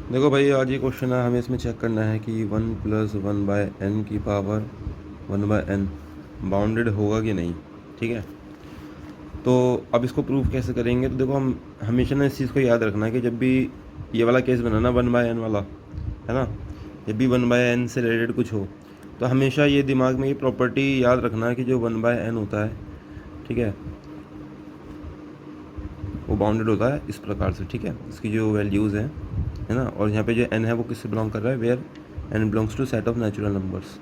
देखो भाई, आज ये क्वेश्चन है, हमें इसमें चेक करना है कि 1 + 1/n की पावर 1/n बाउंडेड होगा कि नहीं। ठीक है, तो अब इसको प्रूफ कैसे करेंगे। तो देखो, हम हमेशा ना इस चीज़ को याद रखना है कि जब भी ये वाला केस बना ना 1/n वाला, है ना, जब भी 1/n से रिलेटेड कुछ हो, तो हमेशा ये दिमाग में ये प्रॉपर्टी याद रखना है कि जो 1/n होता है, ठीक है, वो बाउंडेड होता है इस प्रकार से। ठीक है, इसकी जो वैल्यूज़ हैं, है ना, और यहाँ पे जो n है वो किससे बिलोंग कर रहा है, where n belongs to set of natural numbers.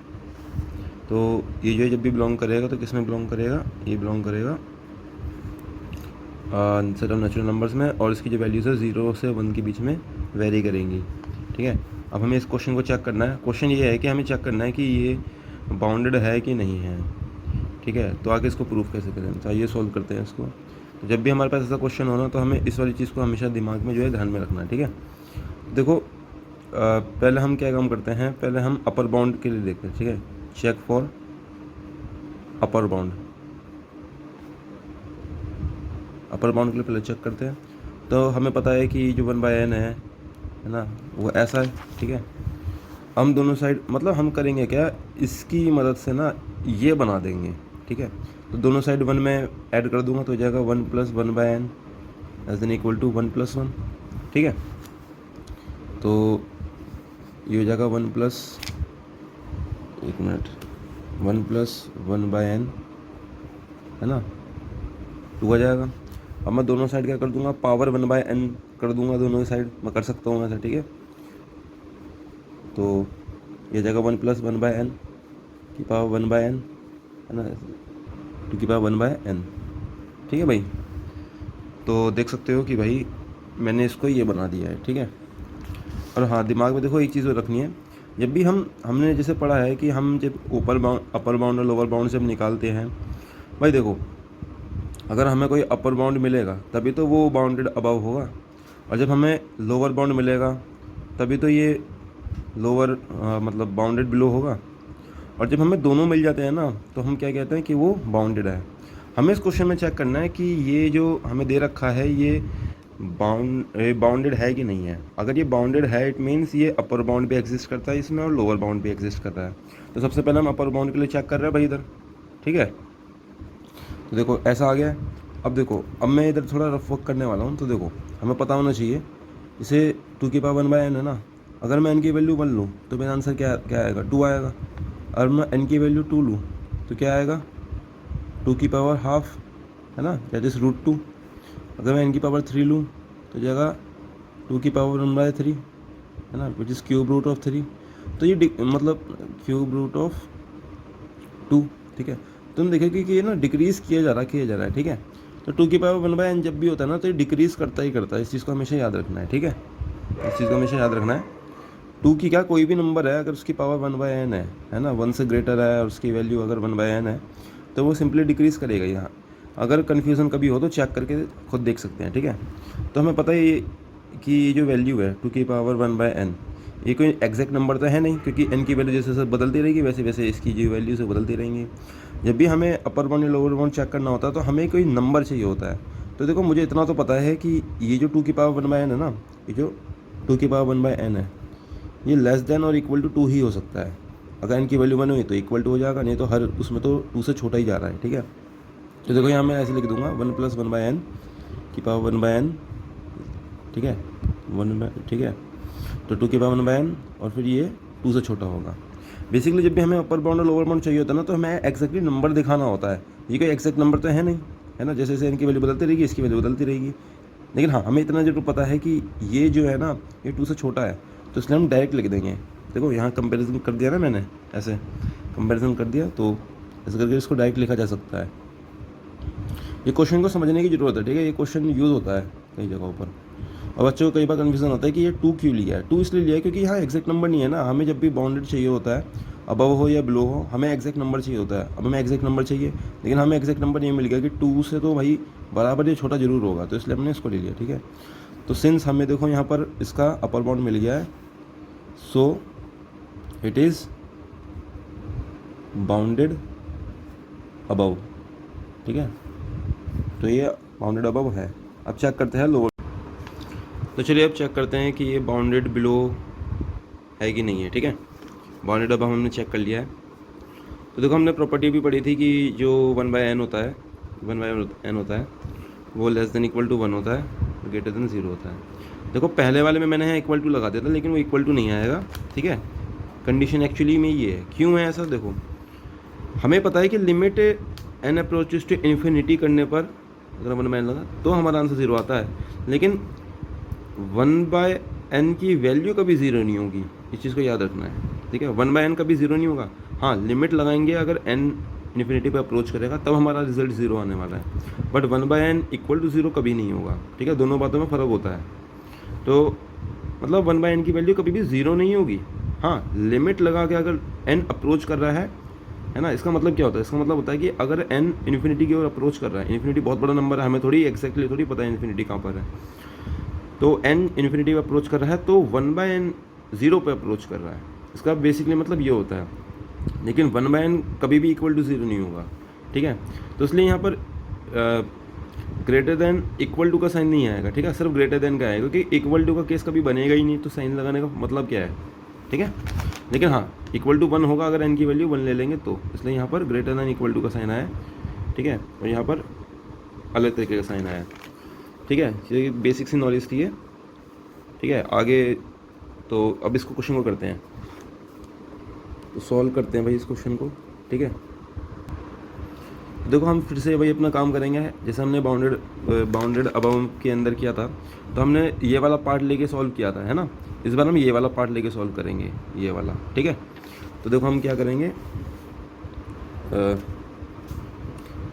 तो ये जो है जब भी बिलोंग करेगा तो किस में बिलोंग करेगा, ये बिलोंग करेगा सेट ऑफ नेचुरल नंबर्स में, और इसकी जो वैल्यूज़ है 0 से 1 के बीच में वेरी करेंगी। ठीक है, अब हमें इस क्वेश्चन को चेक करना है। क्वेश्चन ये है कि हमें चेक करना है कि ये बाउंडेड है कि नहीं है। ठीक है, तो आगे इसको प्रूफ कैसे करें, तो आइए सॉल्व करते हैं इसको। तो जब भी हमारे पास ऐसा क्वेश्चन हो ना, तो हमें इस वाली चीज़ को हमेशा दिमाग में जो है ध्यान में रखना है। ठीक है, देखो, पहले हम क्या काम करते हैं, पहले हम अपर बाउंड के लिए देखते हैं। ठीक है, check for upper bound, upper bound के लिए पहले चेक करते हैं। तो हमें पता है कि जो 1/n है ना, वो ऐसा है। ठीक है, हम दोनों साइड मतलब हम करेंगे क्या, इसकी मदद से ना ये बना देंगे। ठीक है, तो दोनों साइड 1 में ऐड कर दूंगा तो हो जाएगा 1 + 1/n as an equal to 1 + 1। ठीक है, तो ये हो जाएगा 1 प्लस, एक मिनट, 1 + 1/n, है ना, 2 आ जाएगा। अब मैं दोनों साइड क्या कर दूंगा, पावर 1/n कर दूंगा, दोनों साइड मैं कर सकता हूँ ऐसा। ठीक है, तो ये जाएगा 1 + 1/n की पावर 1/n, है ना, 2 की पावर 1/n। ठीक है भाई, तो देख सकते हो कि भाई मैंने इसको ये बना दिया है। ठीक है, और हाँ, दिमाग में देखो एक चीज़ और रखनी है, जब भी हमने जैसे पढ़ा है कि हम जब अपर बाउंड और लोअर बाउंड से हम निकालते हैं, भाई देखो, अगर हमें कोई अपर बाउंड मिलेगा तभी तो वो बाउंडेड अबव होगा, और जब हमें लोअर बाउंड मिलेगा तभी तो ये लोअर मतलब बाउंडेड बिलो होगा। और जब हमें दोनों मिल जाते हैं ना, तो हम क्या कहते हैं कि वो बाउंडेड है। हमें इस क्वेश्चन में चेक करना है कि ये जो हमें दे रखा है ये बाउंडेड है कि नहीं है। अगर ये बाउंडेड है, इट मीन्स ये अपर बाउंड भी एग्जिस्ट करता है इसमें और लोअर बाउंड भी एग्जिस्ट कर रहा है। तो सबसे पहले हम अपर बाउंड के लिए चेक कर रहे हैं भाई इधर। ठीक है, तो देखो ऐसा आ गया। अब देखो, अब मैं इधर थोड़ा रफ वर्क करने वाला हूँ। तो देखो, हमें पता होना चाहिए, इसे 2 की पावर 1/n है ना, अगर मैं n की वैल्यू 1 लूँ तो मेरा आंसर क्या क्या आएगा, 2 आएगा। और मैं n की वैल्यू 2 लूँ तो क्या आएगा, 2 की पावर हाफ, है ना, दैट इज़ √2। अगर मैं n की पावर 3 लूँ तो जाएगा 2 की पावर 1/3, है ना, which is cube root of 3। तो ये मतलब क्यूब रूट ऑफ 2। ठीक है, तुम देखोगे कि ये ना डिक्रीज़ किया जा रहा है। ठीक है, तो 2 की पावर 1/n जब भी होता है ना, तो ये डिक्रीज़ करता ही करता है। इस चीज़ को हमेशा याद रखना है। ठीक है, इस चीज़ को हमेशा याद रखना है। 2 की क्या, कोई भी नंबर है अगर उसकी पावर 1/n है ना, 1 से ग्रेटर है और उसकी वैल्यू अगर 1/n है, तो वो सिंपली डिक्रीज़ करेगा यहाँ। अगर कन्फ्यूज़न कभी हो तो चेक करके खुद देख सकते हैं। ठीक है, तो हमें पता है कि ये जो वैल्यू है 2 की पावर 1/n, ये कोई एग्जैक्ट नंबर तो है नहीं, क्योंकि n की वैल्यू जैसे जैसे बदलती रहेगी वैसे वैसे इसकी जो वैल्यू से बदलती रहेंगी। जब भी हमें अपर बाउंड या लोअर बाउंड चेक करना होता है तो हमें कोई नंबर चाहिए होता है। तो देखो, मुझे इतना तो पता है कि ये जो 2 की पावर 1/n है ना, ये जो 2 की पावर 1/n है, ये लेस देन और इक्वल टू 2 ही हो सकता है। अगर n की वैल्यू 1 हुई तो इक्वल टू हो जाएगा, नहीं तो हर उसमें तो 2 से छोटा ही जा रहा है। ठीक है, तो देखो यहाँ मैं ऐसे लिख दूंगा 1 + 1/n की पावर 1/n। ठीक है, 1, ठीक है, तो 2 की पावर 1/n, और फिर ये 2 से छोटा होगा। बेसिकली जब भी हमें अपर बाउंड और लोअर बाउंड चाहिए होता है ना, तो हमें एक्जैक्टली नंबर दिखाना होता है। ये कोई एक्जैक्ट नंबर तो है नहीं, है ना, जैसे जैसे n की वैल्यू बदलती रहेगी इसकी वैल्यू बदलती रहेगी। लेकिन हाँ, हमें इतना जरूर पता है कि ये जो है ना, ये 2 से छोटा है, तो इसलिए हम डायरेक्ट लिख देंगे। देखो यहाँ कंपैरिजन कर दिया ना मैंने, ऐसे कंपैरिजन कर दिया, तो ऐसे करके इसको डायरेक्ट लिखा जा सकता है। ये क्वेश्चन को समझने की ज़रूरत है। ठीक है, ये क्वेश्चन यूज़ होता है कई जगहों पर, और बच्चों को कई बार कन्फ्यूजन होता है कि ये 2 क्यों लिया है। 2 इसलिए लिया है क्योंकि यहाँ एग्जैक्ट नंबर नहीं है ना। हमें जब भी बाउंडेड चाहिए होता है, अबव हो या बिलो हो, हमें एग्जैक्ट नंबर चाहिए होता है। अब हमें एग्जैक्ट नंबर चाहिए, लेकिन हमें एग्जैक्ट नंबर ये मिल गया कि 2 से तो भाई बराबर या छोटा जरूर होगा, तो इसलिए हमने इसको ले लिया। ठीक है, तो सिंस हमें देखो यहाँ पर इसका अपर बाउंड मिल गया है, so it is bounded above. ठीक है, तो ये बाउंडेड अबव है। अब चेक करते हैं लोअर। तो तो चलिए अब चेक करते हैं कि ये बाउंडेड बिलो है कि नहीं है, ठीक है। बाउंडेड अब हमने चेक कर लिया है। तो देखो हमने प्रॉपर्टी भी पढ़ी थी कि जो 1/n होता है, 1/n होता है वो लेस देन इक्वल टू 1 होता है, ग्रेटर देन 0 होता है। देखो पहले वाले में मैंने यहाँ इक्वल टू लगा दिया था, लेकिन वो इक्वल टू नहीं आएगा, ठीक है। कंडीशन एक्चुअली में ये है, क्यों है ऐसा, देखो हमें पता है कि limit n approaches to infinity करने पर अगर 1/n लगा तो हमारा आंसर 0 आता है, लेकिन 1/n की वैल्यू कभी 0 नहीं होगी, इस चीज़ को याद रखना है, ठीक है। 1/n कभी 0 नहीं होगा। हाँ, लिमिट लगाएंगे अगर n इन्फिनिटी पे अप्रोच करेगा तब हमारा रिजल्ट 0 आने वाला है, बट 1/n इक्वल टू 0 कभी नहीं होगा, ठीक है। दोनों बातों में फ़र्क होता है। तो मतलब 1/n की वैल्यू कभी भी 0 नहीं होगी। हाँ, लिमिट लगा के अगर n अप्रोच कर रहा है ना, इसका मतलब क्या होता है, इसका मतलब होता है कि अगर n इन्फिनिटी की ओर अप्रोच कर रहा है, इन्फिनिटी बहुत बड़ा नंबर है, हमें थोड़ी एग्जैक्टली थोड़ी पता है इन्फिनिटी कहाँ पर है, तो n इन्फिनिटी पे अप्रोच कर रहा है तो 1/n 0 पे अप्रोच कर रहा है, इसका बेसिकली मतलब ये होता है। लेकिन 1/n कभी भी इक्वल टू 0 नहीं होगा, ठीक है। तो इसलिए यहाँ पर ग्रेटर देन इक्वल टू का साइन नहीं आएगा, ठीक है, सिर्फ ग्रेटर देन का आएगा, क्योंकि इक्वल टू का केस कभी बनेगा ही नहीं, तो साइन लगाने का मतलब क्या है, ठीक है। लेकिन हाँ, इक्वल टू 1 होगा अगर n की वैल्यू 1 ले लेंगे तो, इसलिए यहाँ पर ग्रेटर देन इक्वल टू का साइन आया, ठीक है, और यहाँ पर अलग तरीके का साइन आया, ठीक है। ये बेसिक सी नॉलेज थी है, ठीक है। आगे तो अब इसको क्वेश्चन को करते हैं, तो सॉल्व करते हैं भाई इस क्वेश्चन को, ठीक है। देखो हम फिर से भाई अपना काम करेंगे, जैसे हमने बाउंडेड अबव के अंदर किया था, तो हमने ये वाला पार्ट लेके सॉल्व किया था, है ना। इस बार हम ये वाला पार्ट लेके सॉल्व करेंगे, ये वाला, ठीक है। तो देखो हम क्या करेंगे,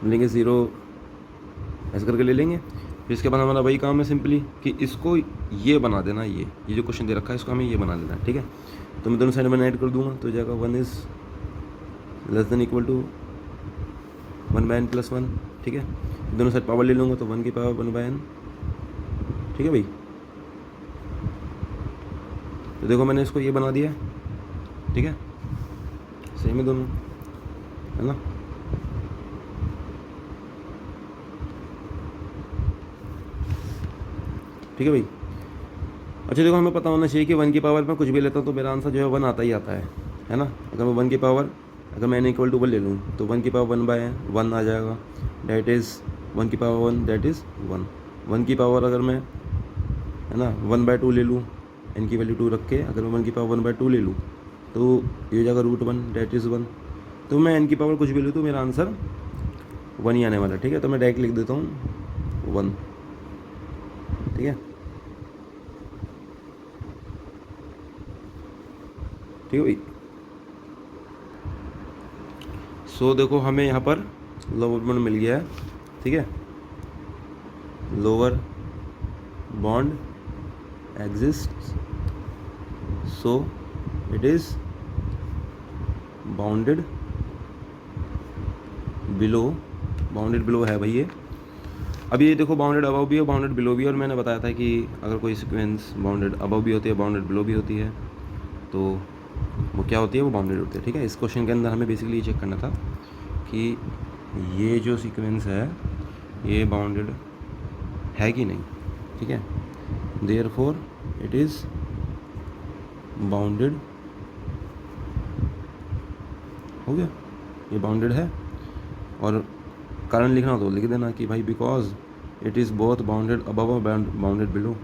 लेंगे 0 ऐसे करके ले लेंगे, फिर इसके बाद हमारा वही काम है सिंपली कि इसको ये बना देना, ये जो क्वेश्चन दे रखा है इसको हमें ये बना देना है, ठीक है। तो मैं दोनों साइड में ऐड कर दूंगा, तो जाएगा 1 is less than equal to 1/n + 1, ठीक है। दोनों साइड पावर ले लूँगा तो 1 की पावर 1/n, ठीक है भाई। तो देखो मैंने इसको ये बना दिया, ठीक है, सेम है दोनों, है ना। ठीक है भाई। अच्छा देखो हमें पता होना चाहिए कि 1 की पावर में कुछ भी लेता हूँ तो मेरा आंसर जो है 1 आता ही आता है ना। अगर मैं 1 की पावर, अगर मैं n इक्वल टू 1 ले लूँ तो 1 की पावर 1/1 आ जाएगा, डैट इज़ 1 की पावर 1, डैट इज़ 1। 1 की पावर अगर मैं, है ना, 1/2 ले लूँ, n की वैल्यू 2 रख के अगर मैं 1 की पावर 1/2 ले लूँ तो ये हो जाएगा √1, डैट इज़ 1। तो मैं n की पावर कुछ भी लूँ तो मेरा आंसर 1 ही आने वाला है, ठीक है। तो मैं डायरेक्ट लिख देता हूँ 1, ठीक है, ठीक है भाई। सो देखो हमें यहाँ पर लोअर बॉन्ड मिल गया है, ठीक है। Lower bond exist, so it is bounded below है भाई ये। अब ये देखो बाउंडेड अबव भी है, बाउंडेड बिलो भी है, और मैंने बताया था कि अगर कोई सीक्वेंस बाउंडेड अबव भी होती है, बाउंडेड बिलो भी होती है, तो वो क्या होती है, वो बाउंडेड होती है, ठीक है। इस क्वेश्चन के अंदर हमें बेसिकली ये चेक करना था कि ये जो सीक्वेंस है ये बाउंडेड है कि नहीं, ठीक है। देयरफॉर इट इज़ बाउंडेड, हो गया, ये बाउंडेड है। और कारण लिखना तो लिख देना कि भाई because it is both bounded above और बाउंडेड बिलो,